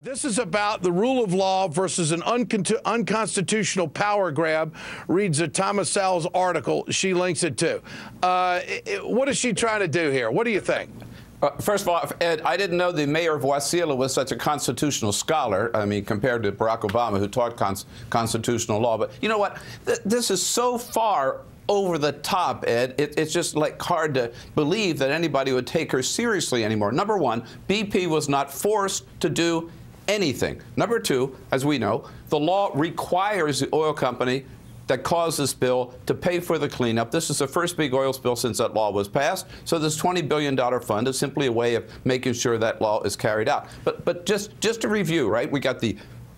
This is about the rule of law versus an unconstitutional power grab, reads a Thomas Sowell's article. She links it too. What is she trying to do here? What do you think? First of all, Ed, I didn't know the mayor of Wasilla was such a constitutional scholar. I mean, compared to Barack Obama, who taught constitutional law. But you know what? This is so far over the top, Ed. It's just like hard to believe that anybody would take her seriously anymore. Number one, BP was not forced to do anything. Number two, as we know, the law requires the oil company that caused this spill to pay for the cleanup. This is the first big oil spill since that law was passed. So this $20 billion fund is simply a way of making sure that law is carried out. But just to review, right? We got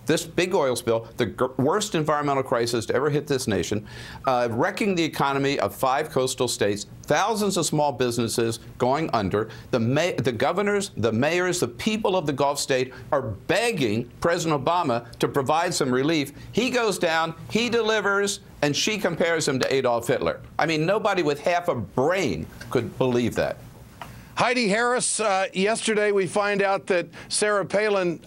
this big oil spill, the worst environmental crisis to ever hit this nation, wrecking the economy of 5 coastal states, thousands of small businesses going under. The governors, the mayors, the people of the Gulf state are begging President Obama to provide some relief. He goes down, he delivers, and she compares him to Adolf Hitler. I mean, nobody with half a brain could believe that. Heidi Harris, yesterday we find out that Sarah Palin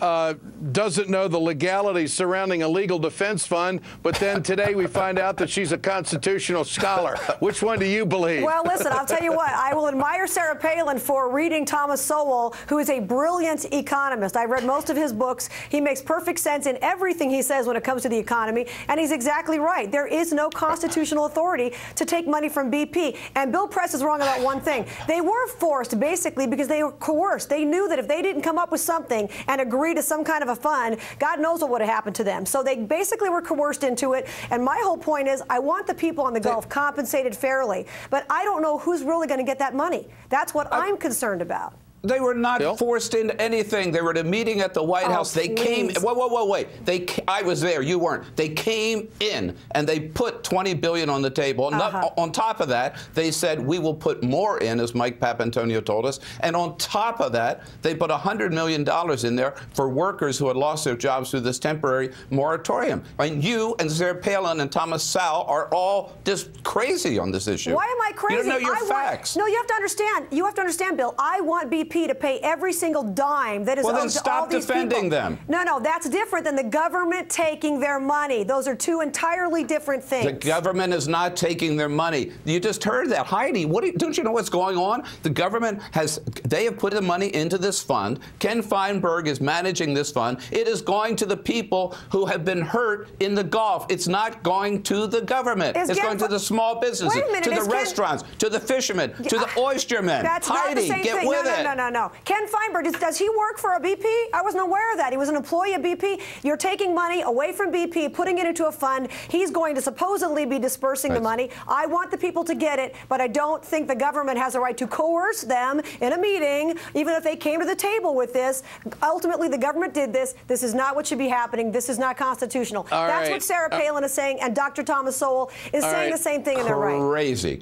doesn't know the legalities surrounding a legal defense fund, but then today we find out that she's a constitutional scholar. Which one do you believe? Well, listen, I'll tell you what, I will admire Sarah Palin for reading Thomas Sowell, who is a brilliant economist. I've read most of his books. He makes perfect sense in everything he says when it comes to the economy, and he's exactly right. There is no constitutional authority to take money from BP. And Bill Press is wrong about one thing. They were forced, basically, because they were coerced. They knew that if they didn't come up with something and agree to some kind of a fund, God knows what would have happened to them. So they basically were coerced into it. And my whole point is, I want the people on the Gulf compensated fairly. But I don't know who's really going to get that money. That's what I'm concerned about. They were not forced into anything. They were at a meeting at the White House. They came. Wait. I was there. You weren't. They came in and they put $20 billion on the table. On top of that, they said we will put more in, as Mike Papantonio told us. And on top of that, they put $100 million in there for workers who had lost their jobs through this temporary moratorium. I mean, you and Sarah Palin and Thomas Sowell are all just crazy on this issue. Why am I crazy? You don't know your facts. No, you have to understand. You have to understand, Bill. I want BP to pay every single dime that is owed to all these people. Well, then stop defending them. No, that's different than the government taking their money. Those are two entirely different things. The government is not taking their money. You just heard that. Heidi, don't you know what's going on? The government they have put the money into this fund. Ken Feinberg is managing this fund. It is going to the people who have been hurt in the Gulf. It's not going to the government. It's going to the small businesses, to the restaurants, to the fishermen, to the oystermen. That's Heidi, not the same get thing. with it. No. Ken Feinberg, does he work for a BP? I wasn't aware of that. He was an employee of BP. You're taking money away from BP, putting it into a fund. He's going to supposedly be dispersing the money. I want the people to get it, but I don't think the government has a right to coerce them in a meeting, even if they came to the table with this. Ultimately, the government did this. This is not what should be happening. This is not constitutional. That's what Sarah Palin is saying, and Dr. Thomas Sowell is saying the same thing, and they're right. Crazy.